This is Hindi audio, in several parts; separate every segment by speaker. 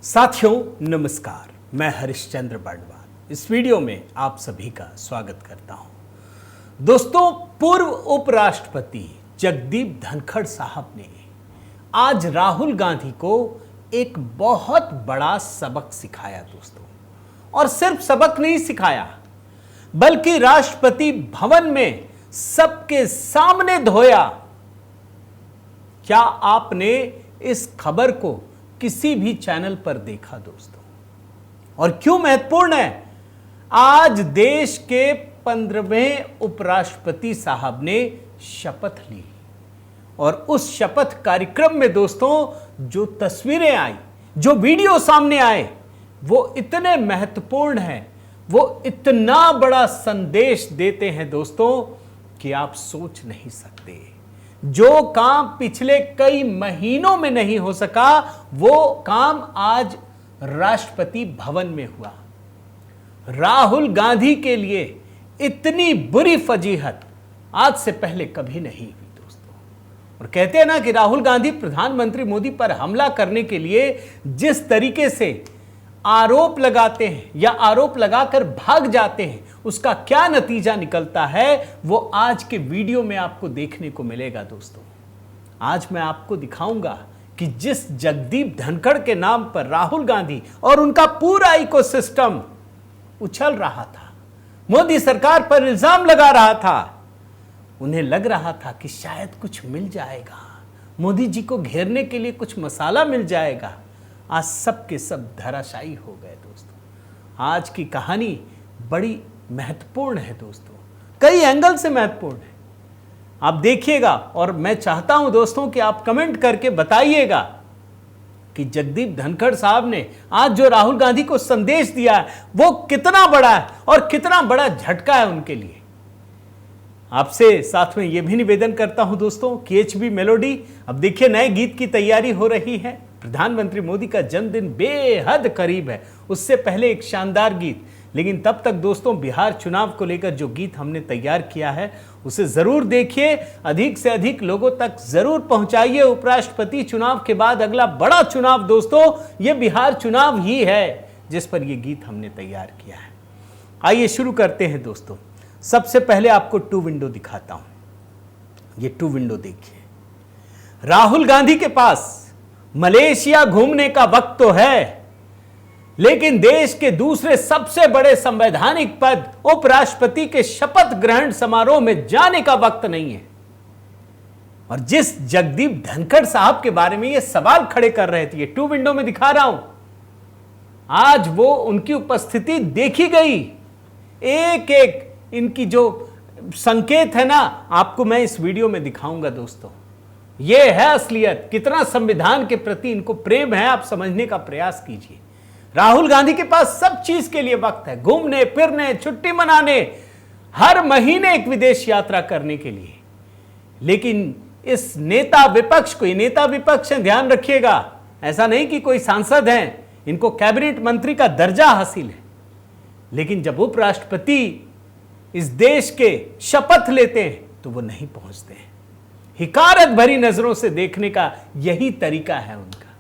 Speaker 1: साथियों नमस्कार, मैं हरिश्चंद्र बर्णवाल इस वीडियो में आप सभी का स्वागत करता हूं। दोस्तों, पूर्व उपराष्ट्रपति जगदीप धनखड़ साहब ने आज राहुल गांधी को एक बहुत बड़ा सबक सिखाया दोस्तों। और सिर्फ सबक नहीं सिखाया बल्कि राष्ट्रपति भवन में सबके सामने धोया। क्या आपने इस खबर को किसी भी चैनल पर देखा दोस्तों? और क्यों महत्वपूर्ण है? आज देश के 15वें उपराष्ट्रपति साहब ने शपथ ली और उस शपथ कार्यक्रम में दोस्तों जो तस्वीरें आई, जो वीडियो सामने आए, वो इतने महत्वपूर्ण हैं, वो इतना बड़ा संदेश देते हैं दोस्तों कि आप सोच नहीं सकते। जो काम पिछले कई महीनों में नहीं हो सका, वो काम आज राष्ट्रपति भवन में हुआ। राहुल गांधी के लिए इतनी बुरी फजीहत आज से पहले कभी नहीं हुई दोस्तों। और कहते हैं ना कि राहुल गांधी प्रधानमंत्री मोदी पर हमला करने के लिए जिस तरीके से आरोप लगाते हैं या आरोप लगाकर भाग जाते हैं, उसका क्या नतीजा निकलता है वो आज के वीडियो में आपको देखने को मिलेगा दोस्तों। आज मैं आपको दिखाऊंगा कि जिस जगदीप धनखड़ के नाम पर राहुल गांधी और उनका पूरा इकोसिस्टम उछल रहा था, मोदी सरकार पर इल्जाम लगा रहा था, उन्हें लग रहा था कि शायद कुछ मिल जाएगा, मोदी जी को घेरने के लिए कुछ मसाला मिल जाएगा। आज सब के सब धराशायी हो गए दोस्तों। आज की कहानी बड़ी महत्वपूर्ण है दोस्तों, कई एंगल से महत्वपूर्ण है। आप देखिएगा और मैं चाहता हूं दोस्तों कि आप कमेंट करके बताइएगा कि जगदीप धनखड़ साहब ने आज जो राहुल गांधी को संदेश दिया है वो कितना बड़ा है और कितना बड़ा झटका है उनके लिए। आपसे साथ में यह भी निवेदन करता हूं दोस्तों कि एचबी मेलोडी, अब देखिए नए गीत की तैयारी हो रही है। प्रधानमंत्री मोदी का जन्मदिन बेहद करीब है, उससे पहले एक शानदार गीत। लेकिन तब तक दोस्तों बिहार चुनाव को लेकर जो गीत हमने तैयार किया है उसे जरूर देखिए, अधिक से अधिक लोगों तक जरूर पहुंचाइए। उपराष्ट्रपति चुनाव के बाद अगला बड़ा चुनाव दोस्तों ये बिहार चुनाव ही है जिस पर यह गीत हमने तैयार किया है। आइए शुरू करते हैं दोस्तों। सबसे पहले आपको टू विंडो दिखाता हूं। ये टू विंडो देखिए। राहुल गांधी के पास मलेशिया घूमने का वक्त तो है, लेकिन देश के दूसरे सबसे बड़े संवैधानिक पद उपराष्ट्रपति के शपथ ग्रहण समारोह में जाने का वक्त नहीं है। और जिस जगदीप धनखड़ साहब के बारे में ये सवाल खड़े कर रहे थे, ये टू विंडो में दिखा रहा हूं, आज वो उनकी उपस्थिति देखी गई। एक एक इनकी जो संकेत है ना, आपको मैं इस वीडियो में दिखाऊंगा दोस्तों। यह है असलियत, कितना संविधान के प्रति इनको प्रेम है, आप समझने का प्रयास कीजिए। राहुल गांधी के पास सब चीज के लिए वक्त है, घूमने फिरने, छुट्टी मनाने, हर महीने एक विदेश यात्रा करने के लिए। लेकिन इस नेता विपक्ष को, ये नेता विपक्ष है, ध्यान रखिएगा, ऐसा नहीं कि कोई सांसद हैं, इनको कैबिनेट मंत्री का दर्जा हासिल है। लेकिन जब उपराष्ट्रपति इस देश के शपथ लेते हैं तो वो नहीं पहुंचते हैं। हिकारत भरी नजरों से देखने का यही तरीका है उनका।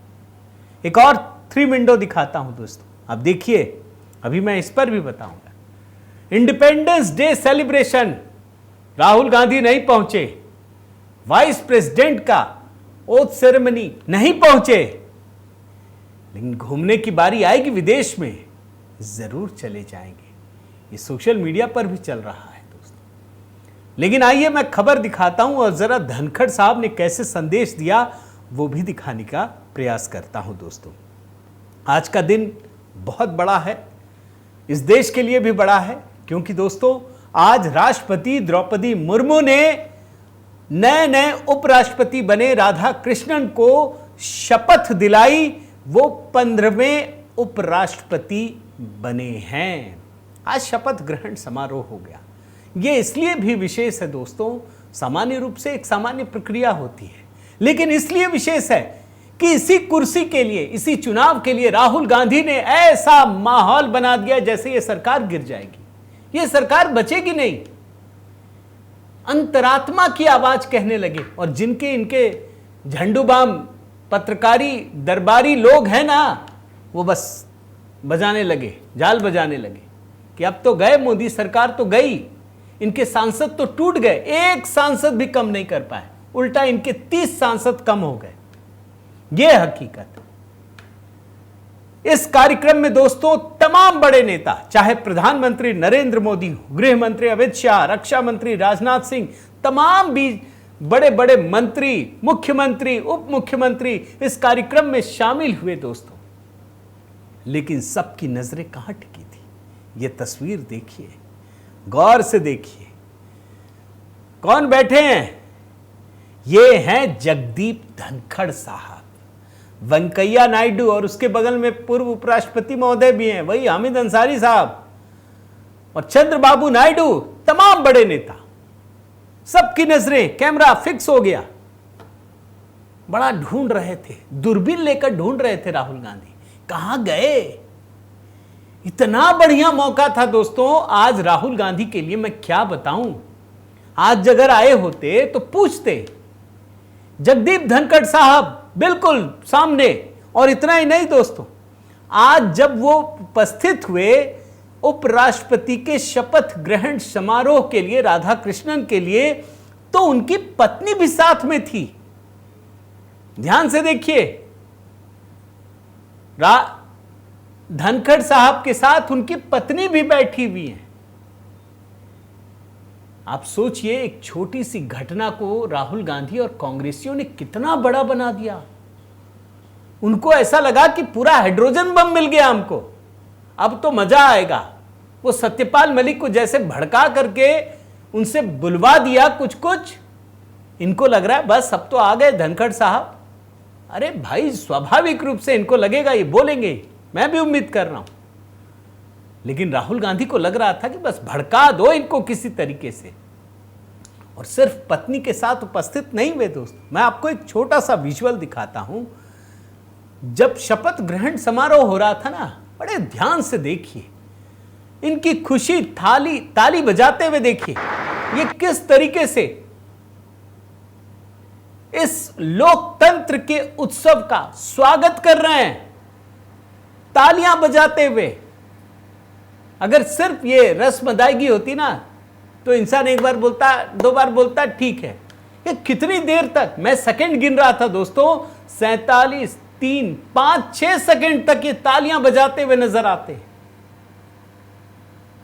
Speaker 1: एक और थ्री विंडो दिखाता हूं दोस्तों, अब देखिए, अभी मैं इस पर भी बताऊंगा। Independence day celebration Rahul Gandhi नहीं पहुंचे, वाइस प्रेसिडेंट का ओथ सेरेमनी नहीं पहुंचे, लेकिन घूमने की बारी आएगी विदेश में, जरूर चले जाएंगे। ये सोशल मीडिया पर भी चल रहा है दोस्तों। लेकिन आइए मैं खबर दिखाता हूं और जरा धनखड़ साहब ने कैसे संदेश दिया वो भी दिखाने का प्रयास करता हूं दोस्तों। आज का दिन बहुत बड़ा है, इस देश के लिए भी बड़ा है, क्योंकि दोस्तों आज राष्ट्रपति द्रौपदी मुर्मू ने नए उपराष्ट्रपति बने राधा कृष्णन को शपथ दिलाई। वो 15वें उपराष्ट्रपति बने हैं। आज शपथ ग्रहण समारोह हो गया। यह इसलिए भी विशेष है दोस्तों, सामान्य रूप से एक सामान्य प्रक्रिया होती है, लेकिन इसलिए विशेष है कि इसी कुर्सी के लिए, इसी चुनाव के लिए राहुल गांधी ने ऐसा माहौल बना दिया जैसे ये सरकार गिर जाएगी, ये सरकार बचेगी नहीं। अंतरात्मा की आवाज कहने लगे, और जिनके इनके झंडूबाम पत्रकारी दरबारी लोग हैं ना, वो बस बजाने लगे, जाल बजाने लगे कि अब तो गए, मोदी सरकार तो गई, इनके सांसद तो टूट गए, एक सांसद भी कम नहीं कर पाए, उल्टा इनके 30 सांसद कम हो गए। यह हकीकत है। इस कार्यक्रम में दोस्तों तमाम बड़े नेता, चाहे प्रधानमंत्री नरेंद्र मोदी हो, गृह मंत्री अमित शाह, रक्षा मंत्री राजनाथ सिंह, तमाम भी बड़े बड़े मंत्री, मुख्यमंत्री, उप मुख्यमंत्री इस कार्यक्रम में शामिल हुए दोस्तों। लेकिन सबकी नजरें कहां टिकी थी? यह तस्वीर देखिए, गौर से देखिए, कौन बैठे हैं? ये हैं जगदीप धनखड़ साहब, वेंकैया नायडू, और उसके बगल में पूर्व उपराष्ट्रपति महोदय भी हैं, वही हामिद अंसारी साहब, और चंद्रबाबू नायडू, तमाम बड़े नेता। सबकी नजरें, कैमरा फिक्स हो गया। बड़ा ढूंढ रहे थे, दूरबीन लेकर ढूंढ रहे थे राहुल गांधी, कहां गए? इतना बढ़िया मौका था दोस्तों आज राहुल गांधी के लिए, मैं क्या बताऊं। आज अगर आए होते तो पूछते, जगदीप धनखड़ साहब बिल्कुल सामने। और इतना ही नहीं दोस्तों, आज जब वो उपस्थित हुए उपराष्ट्रपति के शपथ ग्रहण समारोह के लिए, राधा कृष्णन के लिए, तो उनकी पत्नी भी साथ में थी। ध्यान से देखिए, धनखड़ साहब के साथ उनकी पत्नी भी बैठी हुई है। आप सोचिए, एक छोटी सी घटना को राहुल गांधी और कांग्रेसियों ने कितना बड़ा बना दिया। उनको ऐसा लगा कि पूरा हाइड्रोजन बम मिल गया हमको, अब तो मजा आएगा। वो सत्यपाल मलिक को जैसे भड़का करके उनसे बुलवा दिया कुछ कुछ, इनको लग रहा है बस अब तो आ गए धनखड़ साहब। अरे भाई, स्वाभाविक रूप से इनको लगेगा ये बोलेंगे, मैं भी उम्मीद कर रहा हूं। लेकिन राहुल गांधी को लग रहा था कि बस भड़का दो इनको किसी तरीके से। और सिर्फ पत्नी के साथ उपस्थित नहीं हुए दोस्तों, मैं आपको एक छोटा सा विजुअल दिखाता हूं। जब शपथ ग्रहण समारोह हो रहा था ना, बड़े ध्यान से देखिए, इनकी खुशी ताली बजाते हुए देखिए, ये किस तरीके से इस लोकतंत्र के उत्सव का स्वागत कर रहे हैं, तालियां बजाते हुए। अगर सिर्फ ये रस्म अदायगी होती ना, तो इंसान एक बार बोलता, दो बार बोलता, ठीक है। ये कितनी देर तक, मैं सेकंड गिन रहा था दोस्तों, 47, 3, 5, 6 सेकंड तक ये तालियां बजाते हुए नजर आते।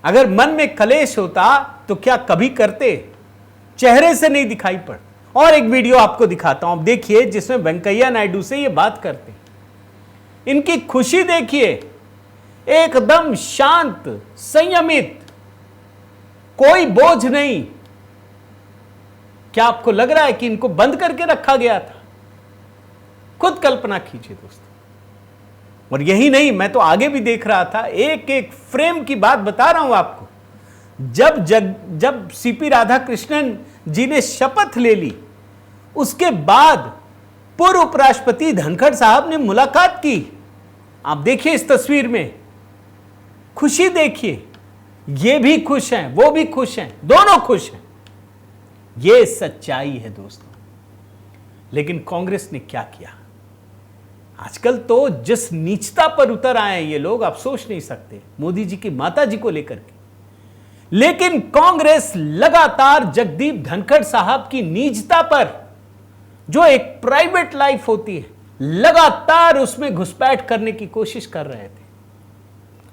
Speaker 1: अगर मन में कलेश होता तो क्या कभी करते? चेहरे से नहीं दिखाई पड़। और एक वीडियो आपको दिखाता हूं, देखिए, जिसमें वेंकैया नायडू से ये बात करते। इनकी खुशी देखिए, एकदम शांत, संयमित, कोई बोझ नहीं। क्या आपको लग रहा है कि इनको बंद करके रखा गया था? खुद कल्पना कीजिए दोस्तों। और यही नहीं, मैं तो आगे भी देख रहा था, एक एक फ्रेम की बात बता रहा हूं आपको। जब सीपी राधाकृष्णन जी ने शपथ ले ली, उसके बाद पूर्व उपराष्ट्रपति धनखड़ साहब ने मुलाकात की। आप देखिए इस तस्वीर में, खुशी देखिए, ये भी खुश हैं, वो भी खुश हैं, दोनों खुश हैं। ये सच्चाई है दोस्तों। लेकिन कांग्रेस ने क्या किया? आजकल तो जिस नीचता पर उतर आए हैं ये लोग, आप सोच नहीं सकते, मोदी जी की माता जी को लेकर के। लेकिन कांग्रेस लगातार जगदीप धनखड़ साहब की नीचता पर, जो एक प्राइवेट लाइफ होती है, लगातार उसमें घुसपैठ करने की कोशिश कर रहे थे।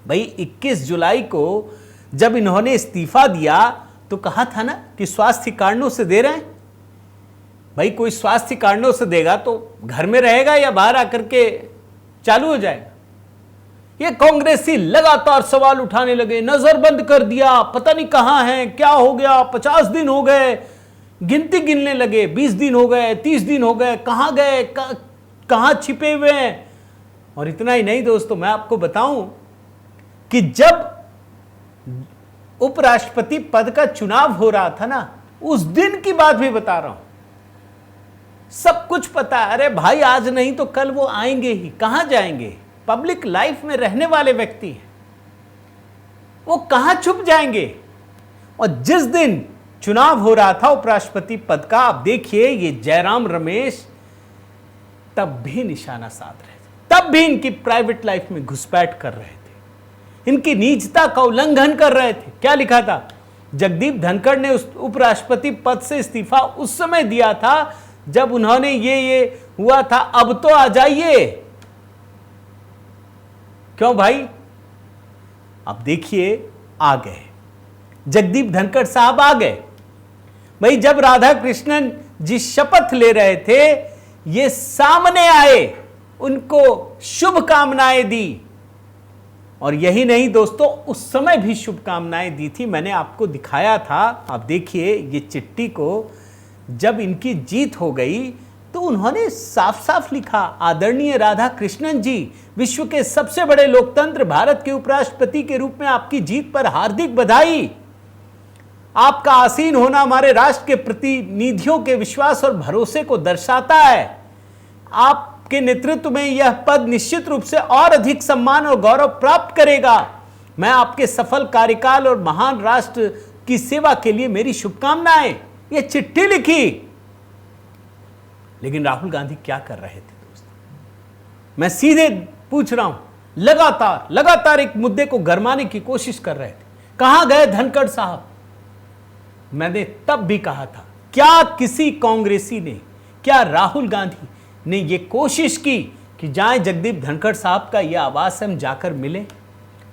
Speaker 1: भाई 21 जुलाई को जब इन्होंने इस्तीफा दिया तो कहा था ना कि स्वास्थ्य कारणों से दे रहे हैं। भाई कोई स्वास्थ्य कारणों से देगा तो घर में रहेगा या बाहर आकर के चालू हो जाएगा? ये कांग्रेसी लगातार सवाल उठाने लगे, नजरबंद कर दिया, पता नहीं कहां है, क्या हो गया, 50 दिन हो गए, गिनती गिनने लगे, 20 दिन हो गए, 30 दिन हो गए, कहां गए, कहां छिपे हुए हैं। और इतना ही नहीं दोस्तों, मैं आपको बताऊं कि जब उपराष्ट्रपति पद का चुनाव हो रहा था ना, उस दिन की बात भी बता रहा हूं, सब कुछ पता है। अरे भाई, आज नहीं तो कल वो आएंगे ही, कहां जाएंगे? पब्लिक लाइफ में रहने वाले व्यक्ति हैं, वो कहां छुप जाएंगे? और जिस दिन चुनाव हो रहा था उपराष्ट्रपति पद का, आप देखिए, ये जयराम रमेश तब भी निशाना साध रहे थे, तब भी इनकी प्राइवेट लाइफ में घुसपैठ कर रहे थे, इनकी निजता का उल्लंघन कर रहे थे। क्या लिखा था? जगदीप धनखड़ ने उस उपराष्ट्रपति पद से इस्तीफा उस समय दिया था जब उन्होंने ये हुआ था, अब तो आ जाइए। क्यों भाई? अब देखिए, आ गए जगदीप धनखड़ साहब, आ गए भाई। जब राधा कृष्णन जी शपथ ले रहे थे, ये सामने आए, उनको शुभकामनाएं दी। और यही नहीं दोस्तों, उस समय भी शुभकामनाएं दी थी, मैंने आपको दिखाया था। आप देखिए ये चिट्ठी को, जब इनकी जीत हो गई तो उन्होंने साफ साफ लिखा, आदरणीय राधा कृष्णन जी, विश्व के सबसे बड़े लोकतंत्र भारत के उपराष्ट्रपति के रूप में आपकी जीत पर हार्दिक बधाई। आपका आसीन होना हमारे राष्ट्र के प्रतिनिधियों के विश्वास और भरोसे को दर्शाता है। आपके नेतृत्व में यह पद निश्चित रूप से और अधिक सम्मान और गौरव प्राप्त करेगा। मैं आपके सफल कार्यकाल और महान राष्ट्र की सेवा के लिए मेरी शुभकामनाएं। यह चिट्ठी लिखी। लेकिन राहुल गांधी क्या कर रहे थे दोस्तों? मैं सीधे पूछ रहा हूं, लगातार एक मुद्दे को गरमाने की कोशिश कर रहे थे। कहां गए धनखड़ साहब? मैंने तब भी कहा था, क्या किसी कांग्रेसी ने, क्या राहुल गांधी ने यह कोशिश की कि जाएं जगदीप धनखड़ साहब का यह आवास हम जाकर मिले,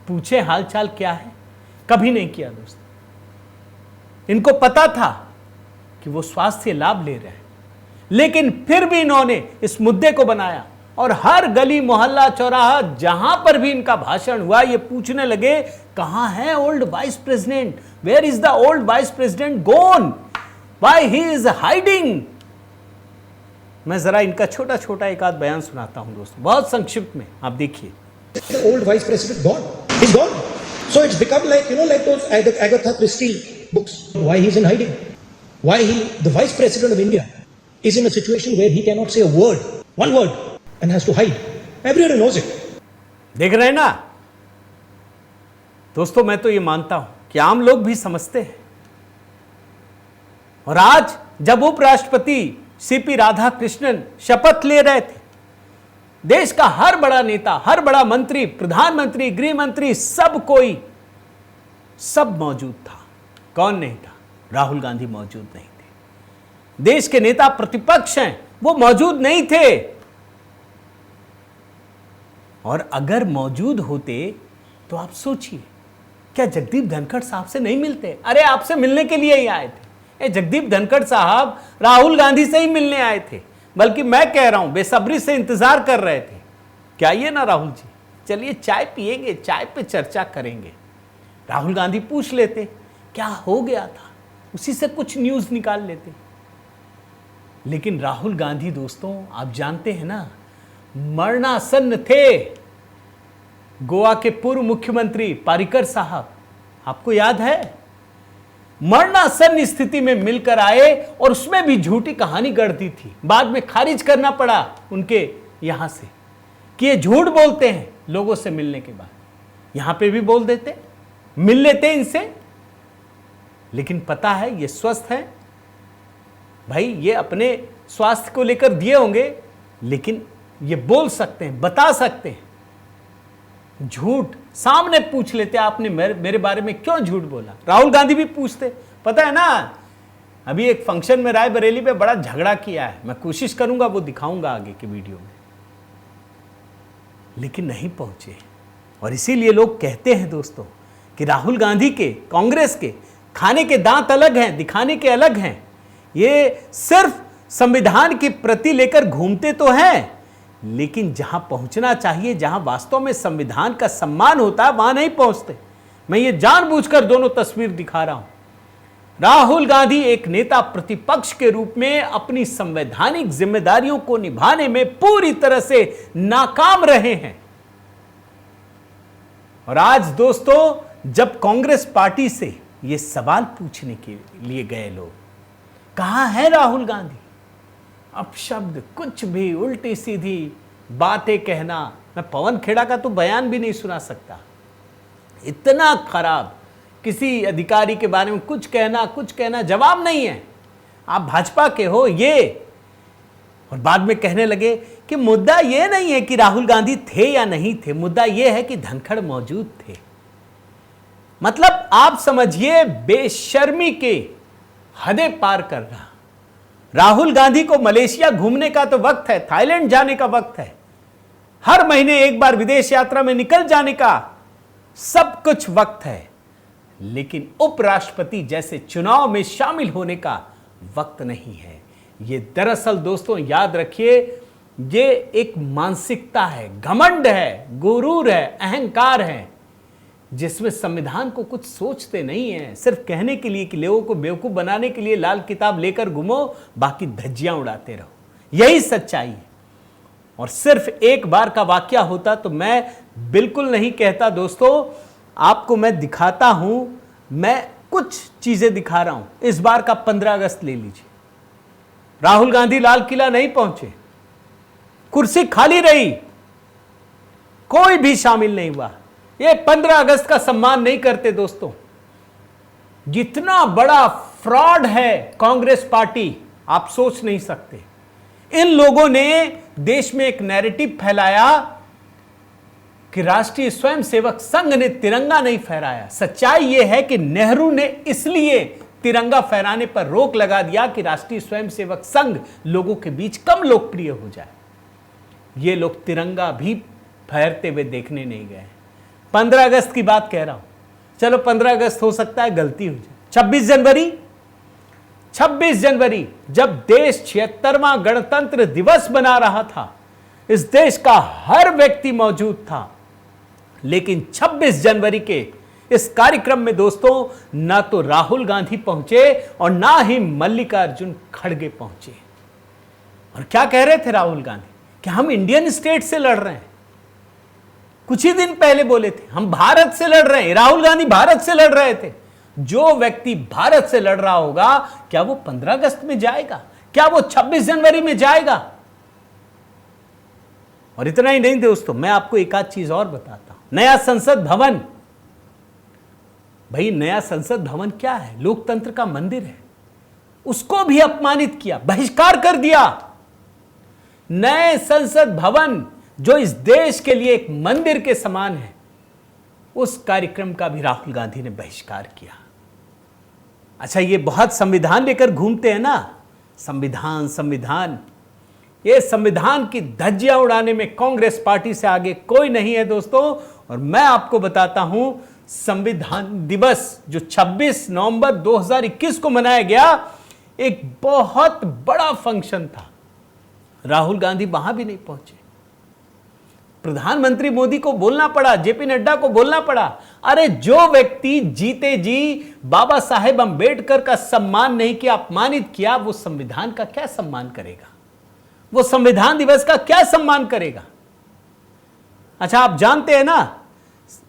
Speaker 1: पूछे हालचाल क्या है? कभी नहीं किया दोस्तों। इनको पता था कि वो स्वास्थ्य लाभ ले रहे हैं, लेकिन फिर भी इन्होंने इस मुद्दे को बनाया और हर गली मोहल्ला चौराहा जहां पर भी इनका भाषण हुआ, ये पूछने लगे, कहां है old vice president? Where is the old vice president gone? Why he is hiding? मैं जरा इनका छोटा छोटा एक आध बयान सुनाता हूं दोस्तों, बहुत संक्षिप्त में। आप देखिए।
Speaker 2: The old vice president gone. He's gone. So it's become like, like those Agatha Christie books. Why he's in hiding? Why the vice president of India is in a situation where he cannot say a word, one word, and has to hide. Everyone knows it.
Speaker 1: देख रहे हैं ना दोस्तों, मैं तो ये मानता हूं कि आम लोग भी समझते हैं। और आज जब उपराष्ट्रपति सीपी राधा कृष्णन शपथ ले रहे थे, देश का हर बड़ा नेता, हर बड़ा मंत्री, प्रधानमंत्री, गृह मंत्री, सब मौजूद था। कौन नहीं था? राहुल गांधी मौजूद नहीं थे। देश के नेता प्रतिपक्ष हैं, वो मौजूद नहीं थे। और अगर मौजूद होते तो आप सोचिए, क्या जगदीप धनखड़ साहब से नहीं मिलते? अरे आपसे मिलने के लिए ही आए थे। जगदीप धनखड़ साहब राहुल गांधी से ही मिलने आए थे, बल्कि मैं कह रहा हूं बेसब्री से इंतजार कर रहे थे कि आइए ना राहुल जी, चलिए चाय पिएंगे, चाय पे चर्चा करेंगे। राहुल गांधी पूछ लेते क्या हो गया था, उसी से कुछ न्यूज निकाल लेते। लेकिन राहुल गांधी दोस्तों, आप जानते हैं ना, मरणासन्न थे। गोवा के पूर्व मुख्यमंत्री पारिकर साहब, आपको याद है, मरणासन्न स्थिति में मिलकर आए और उसमें भी झूठी कहानी गढ़ दी थी। बाद में खारिज करना पड़ा उनके यहां से कि ये झूठ बोलते हैं लोगों से मिलने के बाद। यहां पे भी बोल देते, मिल लेते इनसे, लेकिन पता है ये स्वस्थ हैं भाई, ये अपने स्वास्थ्य को लेकर दिए होंगे, लेकिन ये बोल सकते हैं, बता सकते हैं। झूठ सामने पूछ लेते, आपने मेरे बारे में क्यों झूठ बोला? राहुल गांधी भी पूछते। पता है ना, अभी एक फंक्शन में रायबरेली पे बड़ा झगड़ा किया है, मैं कोशिश करूंगा वो दिखाऊंगा आगे के वीडियो में, लेकिन नहीं पहुंचे। और इसीलिए लोग कहते हैं दोस्तों कि राहुल गांधी के, कांग्रेस के खाने के दांत अलग हैं, दिखाने के अलग हैं। ये सिर्फ संविधान की प्रति लेकर घूमते तो हैं, लेकिन जहां पहुंचना चाहिए, जहां वास्तव में संविधान का सम्मान होता है, वहां नहीं पहुंचते। मैं ये जानबूझकर दोनों तस्वीर दिखा रहा हूं। राहुल गांधी एक नेता प्रतिपक्ष के रूप में अपनी संवैधानिक जिम्मेदारियों को निभाने में पूरी तरह से नाकाम रहे हैं। और आज दोस्तों, जब कांग्रेस पार्टी से ये सवाल पूछने के लिए गए लोग, कहां है राहुल गांधी? अपशब्द, कुछ भी उल्टी सीधी बातें कहना। मैं पवन खेड़ा का तो बयान भी नहीं सुना सकता, इतना खराब। किसी अधिकारी के बारे में कुछ कहना, जवाब नहीं है। आप भाजपा के हो, ये और बाद में कहने लगे कि मुद्दा यह नहीं है कि राहुल गांधी थे या नहीं थे, मुद्दा यह है कि धनखड़ मौजूद थे। मतलब आप समझिए बेशर्मी के हदें पार कर रहा। राहुल गांधी को मलेशिया घूमने का तो वक्त है, थाईलैंड जाने का वक्त है, हर महीने एक बार विदेश यात्रा में निकल जाने का सब कुछ वक्त है, लेकिन उपराष्ट्रपति जैसे चुनाव में शामिल होने का वक्त नहीं है। ये दरअसल दोस्तों याद रखिए, ये एक मानसिकता है, घमंड है, गुरूर है, अहंकार है, जिसमें संविधान को कुछ सोचते नहीं है, सिर्फ कहने के लिए कि लोगों को बेवकूफ बनाने के लिए लाल किताब लेकर घूमो, बाकी धज्जियां उड़ाते रहो। यही सच्चाई है। और सिर्फ एक बार का वाकया होता तो मैं बिल्कुल नहीं कहता दोस्तों, आपको मैं दिखाता हूं, मैं कुछ चीजें दिखा रहा हूं। इस बार का 15 अगस्त ले लीजिए, राहुल गांधी लाल किला नहीं पहुंचे, कुर्सी खाली रही, कोई भी शामिल नहीं हुआ। ये 15 अगस्त का सम्मान नहीं करते दोस्तों। जितना बड़ा फ्रॉड है कांग्रेस पार्टी, आप सोच नहीं सकते। इन लोगों ने देश में एक नैरेटिव फैलाया कि राष्ट्रीय स्वयंसेवक संघ ने तिरंगा नहीं फहराया। सच्चाई यह है कि नेहरू ने इसलिए तिरंगा फहराने पर रोक लगा दिया कि राष्ट्रीय स्वयंसेवक संघ लोगों के बीच कम लोकप्रिय हो जाए। ये लोग तिरंगा भी फहरते हुए देखने नहीं गए। 15 अगस्त की बात कह रहा हूं, चलो 15 अगस्त हो सकता है गलती हो जाए। 26 जनवरी जब देश 76वां गणतंत्र दिवस मना रहा था, इस देश का हर व्यक्ति मौजूद था, लेकिन 26 जनवरी के इस कार्यक्रम में दोस्तों ना तो राहुल गांधी पहुंचे और ना ही मल्लिकार्जुन खड़गे पहुंचे। और क्या कह रहे थे राहुल गांधी कि हम इंडियन स्टेट से लड़ रहे हैं। कुछ ही दिन पहले बोले थे हम भारत से लड़ रहे हैं। राहुल गांधी भारत से लड़ रहे थे। जो व्यक्ति भारत से लड़ रहा होगा, क्या वो 15 अगस्त में जाएगा? क्या वो 26 जनवरी में जाएगा? और इतना ही नहीं दोस्तों, मैं आपको एक आध चीज और बताता हूं। नया संसद भवन, भाई नया संसद भवन क्या है? लोकतंत्र का मंदिर है। उसको भी अपमानित किया, बहिष्कार कर दिया। नए संसद भवन जो इस देश के लिए एक मंदिर के समान है, उस कार्यक्रम का भी राहुल गांधी ने बहिष्कार किया। अच्छा, ये बहुत संविधान लेकर घूमते हैं ना, संविधान, ये संविधान की धज्जियां उड़ाने में कांग्रेस पार्टी से आगे कोई नहीं है दोस्तों। और मैं आपको बताता हूं, संविधान दिवस जो 26 नवंबर 2021 को मनाया गया, एक बहुत बड़ा फंक्शन था। राहुल गांधी वहां भी नहीं पहुंचे। प्रधानमंत्री मोदी को बोलना पड़ा, जेपी नड्डा को बोलना पड़ा, अरे जो व्यक्ति जीते जी बाबा साहेब अंबेडकर का सम्मान नहीं किया, अपमानित किया, वो संविधान का क्या सम्मान करेगा? वो संविधान दिवस का क्या सम्मान करेगा? अच्छा, आप जानते हैं ना,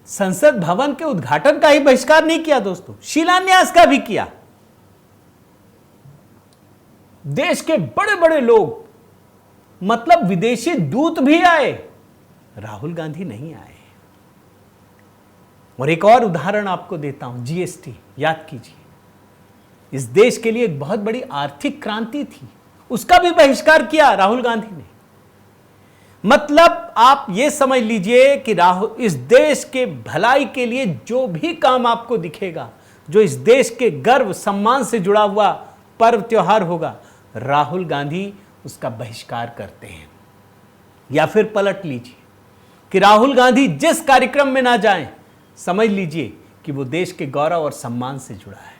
Speaker 1: संसद भवन के उद्घाटन का ही बहिष्कार नहीं किया दोस्तों, शिलान्यास का भी किया। देश के बड़े बड़े लोग, मतलब विदेशी दूत भी आए, राहुल गांधी नहीं आए। और एक और उदाहरण आपको देता हूं, जीएसटी याद कीजिए। इस देश के लिए एक बहुत बड़ी आर्थिक क्रांति थी, उसका भी बहिष्कार किया राहुल गांधी ने। मतलब आप यह समझ लीजिए कि राहुल, इस देश के भलाई के लिए जो भी काम आपको दिखेगा, जो इस देश के गर्व सम्मान से जुड़ा हुआ पर्व त्योहार होगा, राहुल गांधी उसका बहिष्कार करते हैं। या फिर पलट लीजिए कि राहुल गांधी जिस कार्यक्रम में ना जाएं, समझ लीजिए कि वो देश के गौरव और सम्मान से जुड़ा है।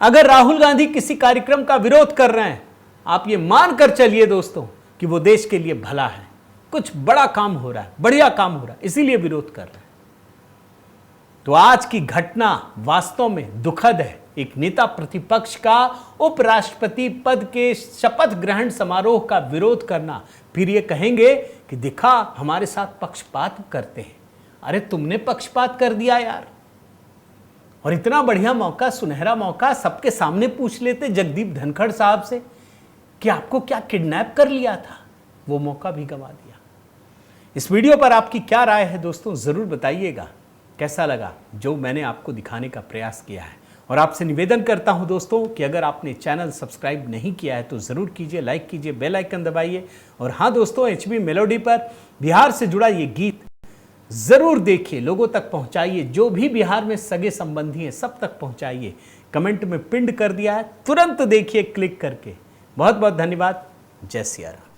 Speaker 1: अगर राहुल गांधी किसी कार्यक्रम का विरोध कर रहे हैं, आप ये मानकर चलिए दोस्तों कि वो देश के लिए भला है, कुछ बड़ा काम हो रहा है, बढ़िया काम हो रहा है, इसीलिए विरोध कर रहे हैं। तो आज की घटना वास्तव में दुखद है। एक नेता प्रतिपक्ष का उपराष्ट्रपति पद के शपथ ग्रहण समारोह का विरोध करना, फिर ये कहेंगे कि दिखा हमारे साथ पक्षपात करते हैं। अरे तुमने पक्षपात कर दिया यार। और इतना बढ़िया मौका, सुनहरा मौका, सबके सामने पूछ लेते जगदीप धनखड़ साहब से कि आपको क्या किडनैप कर लिया था, वो मौका भी गंवा दिया। इस वीडियो पर आपकी क्या राय है दोस्तों, जरूर बताइएगा। कैसा लगा जो मैंने आपको दिखाने का प्रयास किया है। और आपसे निवेदन करता हूं दोस्तों कि अगर आपने चैनल सब्सक्राइब नहीं किया है तो ज़रूर कीजिए, लाइक कीजिए, बेल आइकन दबाइए। और हाँ दोस्तों, एचबी मेलोडी पर बिहार से जुड़ा ये गीत ज़रूर देखिए, लोगों तक पहुंचाइए, जो भी बिहार में सगे संबंधी हैं सब तक पहुंचाइए। कमेंट में पिंड कर दिया है, तुरंत देखिए क्लिक करके। बहुत बहुत धन्यवाद। जय सिया राम।